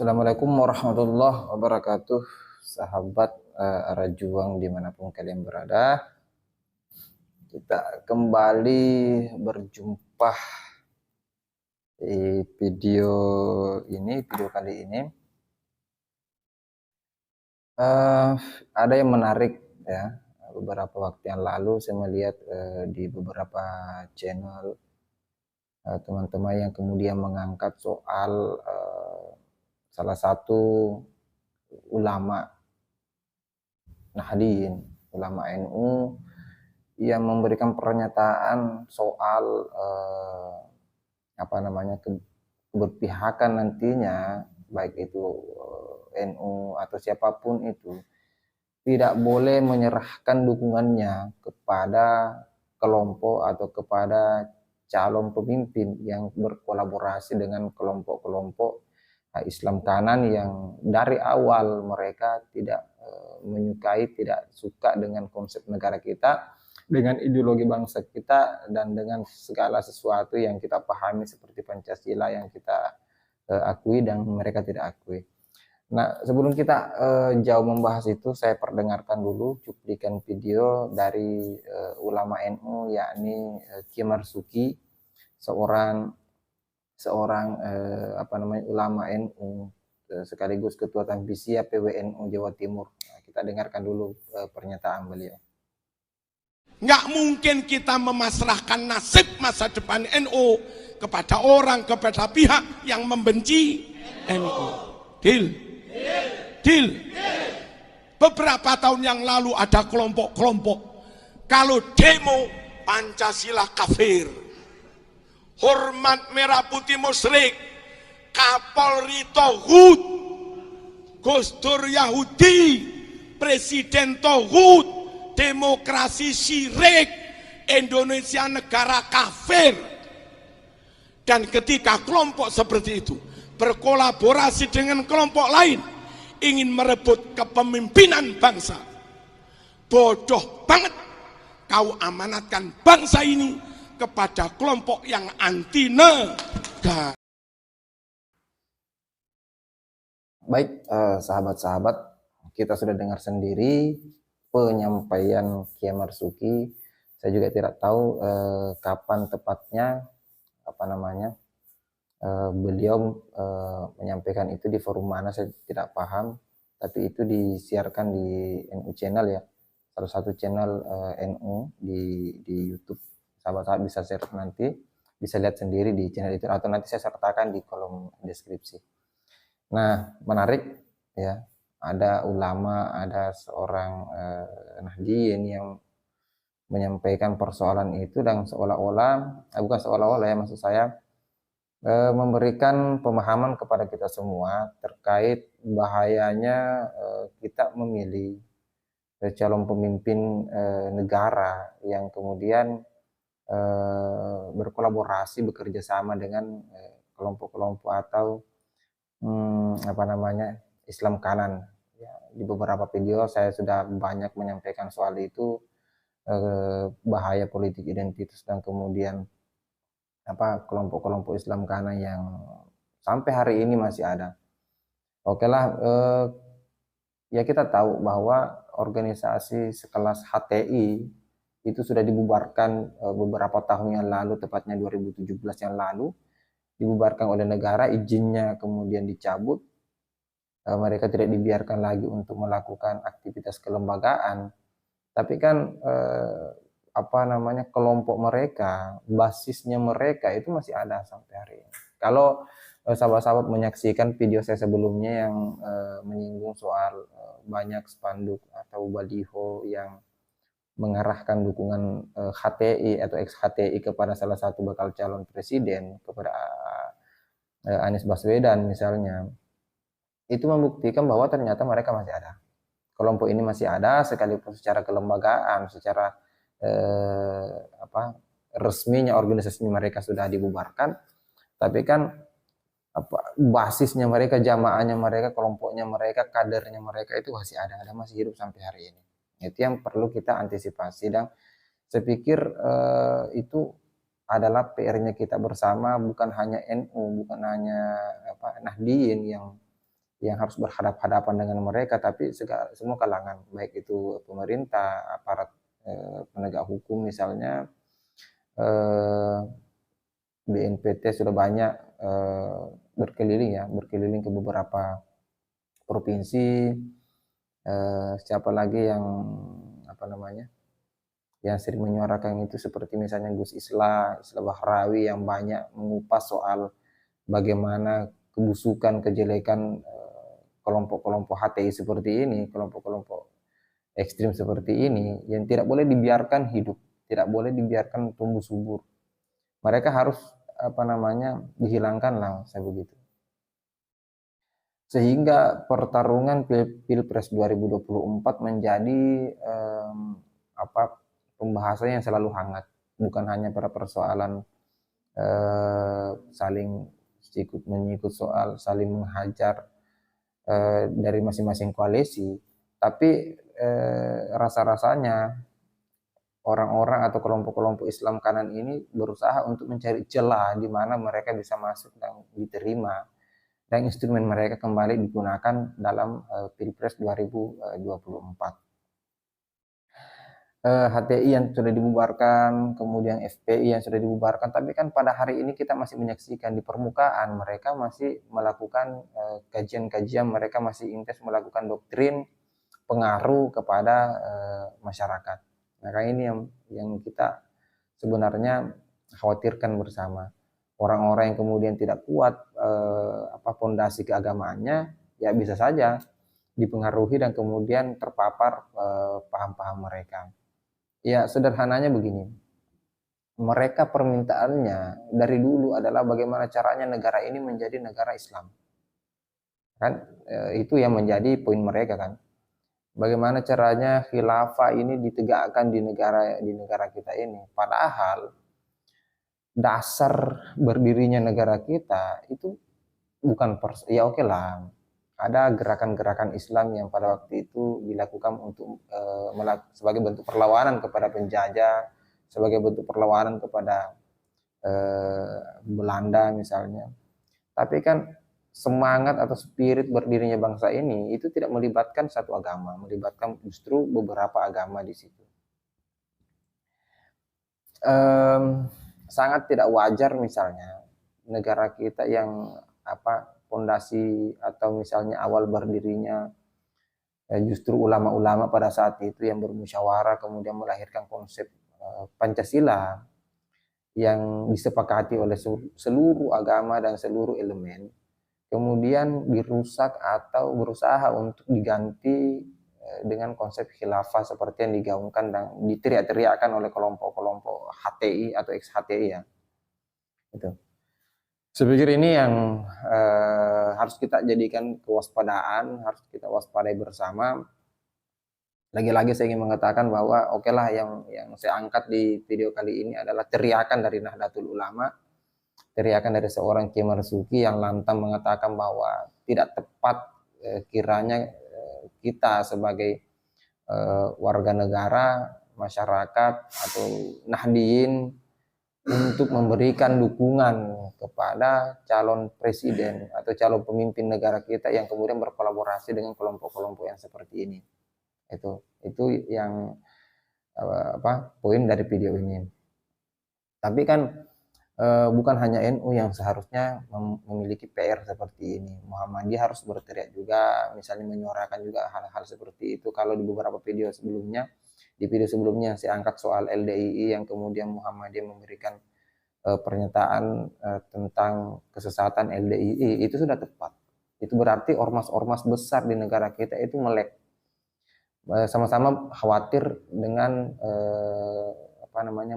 Assalamualaikum warahmatullahi wabarakatuh, sahabat arah juang dimanapun kalian berada. Kita kembali berjumpa di video kali ini. Ada yang menarik ya. Beberapa waktu yang lalu saya melihat di beberapa channel teman-teman yang kemudian mengangkat soal salah satu ulama Nahdien, ulama NU yang memberikan pernyataan soal keberpihakan nantinya, baik itu NU atau siapapun itu, tidak boleh menyerahkan dukungannya kepada kelompok atau kepada calon pemimpin yang berkolaborasi dengan kelompok-kelompok Islam kanan yang dari awal mereka tidak menyukai, tidak suka dengan konsep negara kita, dengan ideologi bangsa kita, dan dengan segala sesuatu yang kita pahami seperti Pancasila yang kita akui dan mereka tidak akui. Nah, sebelum kita jauh membahas itu, saya perdengarkan dulu cuplikan video dari ulama NU, yakni Kiai Marzuki, seorang ulama NU sekaligus ketua Tanfisiyah PWNU Jawa Timur. Nah, kita dengarkan dulu pernyataan beliau. Nggak mungkin kita memasrahkan nasib masa depan NU kepada pihak yang membenci NU. Deal. Beberapa tahun yang lalu ada kelompok-kelompok kalau demo Pancasila kafir, hormat merah putih musyrik, Kapolri Tohut, Gus Dur Yahudi, Presiden Tohut, demokrasi syirik, Indonesia negara kafir. Dan ketika kelompok seperti itu berkolaborasi dengan kelompok lain ingin merebut kepemimpinan bangsa, bodoh banget kau amanatkan bangsa ini kepada kelompok yang anti negara. Baik, sahabat-sahabat, kita sudah dengar sendiri penyampaian Kiai Marzuki. Saya juga tidak tahu kapan tepatnya beliau menyampaikan itu, di forum mana saya tidak paham, tapi itu disiarkan di NU Channel ya, salah satu channel NU di YouTube. Sahabat-sahabat bisa share nanti, bisa lihat sendiri di channel itu, atau nanti saya sertakan di kolom deskripsi. Nah, menarik ya, ada ulama, ada seorang Nahdien yang menyampaikan persoalan itu, dan bukan seolah-olah ya, maksud saya memberikan pemahaman kepada kita semua terkait bahayanya kita memilih calon pemimpin negara yang kemudian berkolaborasi, bekerja sama dengan kelompok-kelompok atau Islam kanan. Ya, di beberapa video saya sudah banyak menyampaikan soal itu, bahaya politik identitas dan kemudian kelompok-kelompok Islam kanan yang sampai hari ini masih ada. Oke lah, ya kita tahu bahwa organisasi sekelas HTI itu sudah dibubarkan beberapa tahun yang lalu, tepatnya 2017 yang lalu, dibubarkan oleh negara, izinnya kemudian dicabut, mereka tidak dibiarkan lagi untuk melakukan aktivitas kelembagaan. Tapi kan kelompok mereka, basisnya mereka itu masih ada sampai hari ini. Kalau sahabat-sahabat menyaksikan video saya sebelumnya yang menyinggung soal banyak spanduk atau baliho yang mengarahkan dukungan HTI atau ex-HTI kepada salah satu bakal calon presiden, kepada Anies Baswedan misalnya, itu membuktikan bahwa ternyata mereka masih ada. Kelompok ini masih ada, sekalipun secara kelembagaan, secara resminya organisasi mereka sudah dibubarkan, tapi kan basisnya mereka, jamaahnya mereka, kelompoknya mereka, kadernya mereka itu masih ada masih hidup sampai hari ini. Itu yang perlu kita antisipasi, dan saya pikir itu adalah PR-nya kita bersama, bukan hanya NU, bukan hanya Nahdien yang yang harus berhadapan dengan mereka, tapi semua kalangan, baik itu pemerintah, aparat penegak hukum misalnya, BNPT sudah banyak berkeliling ke beberapa provinsi. Siapa lagi yang yang sering menyuarakan itu seperti misalnya Gus Islah Bahrawi yang banyak mengupas soal bagaimana kebusukan, kejelekan kelompok-kelompok HTI seperti ini, kelompok-kelompok ekstrim seperti ini yang tidak boleh dibiarkan hidup, tidak boleh dibiarkan tumbuh subur. Mereka harus dihilangkan lah, saya begitu. Sehingga pertarungan Pilpres 2024 menjadi pembahasan yang selalu hangat, bukan hanya pada persoalan saling menyikut soal saling menghajar dari masing-masing koalisi, tapi rasa-rasanya orang-orang atau kelompok-kelompok Islam kanan ini berusaha untuk mencari celah di mana mereka bisa masuk dan diterima, dan instrumen mereka kembali digunakan dalam Pilpres 2024. HTI yang sudah dibubarkan, kemudian FPI yang sudah dibubarkan, tapi kan pada hari ini kita masih menyaksikan di permukaan mereka masih melakukan kajian-kajian, mereka masih intens melakukan doktrin pengaruh kepada masyarakat. Maka ini yang kita sebenarnya khawatirkan bersama. Orang-orang yang kemudian tidak kuat pondasi keagamaannya, ya bisa saja dipengaruhi dan kemudian terpapar paham-paham mereka. Ya sederhananya begini, mereka permintaannya dari dulu adalah bagaimana caranya negara ini menjadi negara Islam, kan itu yang menjadi poin mereka kan. Bagaimana caranya khilafah ini ditegakkan di negara kita ini, padahal dasar berdirinya negara kita itu bukan ya oke lah, ada gerakan-gerakan Islam yang pada waktu itu dilakukan untuk sebagai bentuk perlawanan kepada penjajah, sebagai bentuk perlawanan kepada Belanda misalnya. Tapi kan semangat atau spirit berdirinya bangsa ini itu tidak melibatkan satu agama, melibatkan justru beberapa agama di situ. Sangat tidak wajar misalnya negara kita yang fondasi atau misalnya awal berdirinya justru ulama-ulama pada saat itu yang bermusyawarah kemudian melahirkan konsep Pancasila yang disepakati oleh seluruh agama dan seluruh elemen, kemudian dirusak atau berusaha untuk diganti dengan konsep khilafah seperti yang digaungkan dan diteriak-teriakkan oleh kelompok-kelompok HTI atau ex-HTI ya. Itu. Saya pikir ini yang harus kita jadikan kewaspadaan, harus kita waspadai bersama. Lagi-lagi saya ingin mengatakan bahwa oke lah yang saya angkat di video kali ini adalah teriakan dari Nahdlatul Ulama, teriakan dari seorang Kiai Marzuki yang lantang mengatakan bahwa tidak tepat kiranya kita sebagai warga negara, masyarakat atau Nahdiyin untuk memberikan dukungan kepada calon presiden atau calon pemimpin negara kita yang kemudian berkolaborasi dengan kelompok-kelompok yang seperti ini. Itu yang poin dari video ini. Tapi kan bukan hanya NU yang seharusnya memiliki PR seperti ini. Muhammadiyah harus berteriak juga, misalnya menyuarakan juga hal-hal seperti itu. Kalau di beberapa video sebelumnya, saya angkat soal LDII yang kemudian Muhammadiyah memberikan pernyataan tentang kesesatan LDII, itu sudah tepat. Itu berarti ormas-ormas besar di negara kita itu melek. Sama-sama khawatir dengan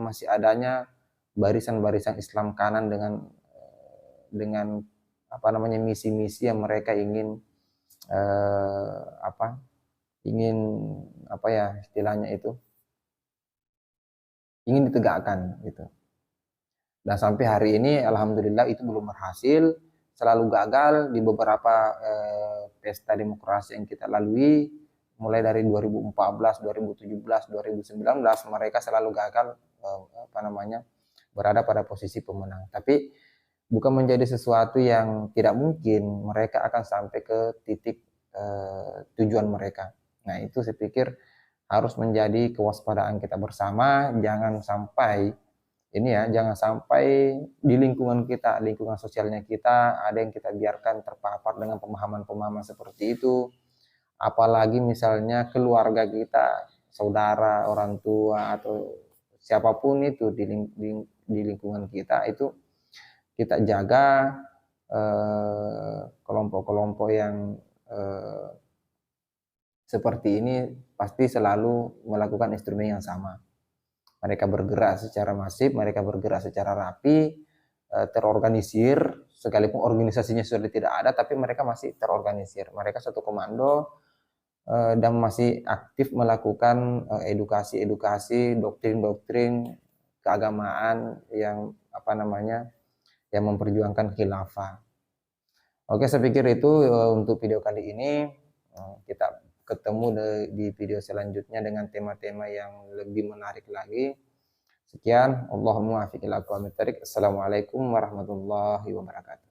masih adanya barisan-barisan Islam kanan dengan misi-misi yang mereka ingin istilahnya itu ingin ditegakkan gitu. Dan sampai hari ini alhamdulillah itu belum berhasil, selalu gagal di beberapa pesta demokrasi yang kita lalui, mulai dari 2014, 2017, 2019 mereka selalu gagal berada pada posisi pemenang. Tapi bukan menjadi sesuatu yang tidak mungkin, mereka akan sampai ke titik tujuan mereka. Nah, itu saya pikir harus menjadi kewaspadaan kita bersama, jangan sampai ini ya, jangan sampai di lingkungan kita, lingkungan sosialnya kita, ada yang kita biarkan terpapar dengan pemahaman-pemahaman seperti itu. Apalagi misalnya keluarga kita, saudara, orang tua, atau siapapun itu di lingkungan kita, itu kita jaga kelompok-kelompok yang eh, seperti ini pasti selalu melakukan instrumen yang sama. Mereka bergerak secara masif, mereka bergerak secara rapi, terorganisir, sekalipun organisasinya sudah tidak ada, tapi mereka masih terorganisir. Mereka satu komando dan masih aktif melakukan edukasi-edukasi, doktrin-doktrin keagamaan yang apa namanya, yang memperjuangkan khilafah. Oke, saya pikir itu untuk video kali ini. Kita ketemu di video selanjutnya dengan tema-tema yang lebih menarik lagi. Sekian, Allahumma afiq ila aqwamit thariq. Assalamualaikum warahmatullahi wabarakatuh.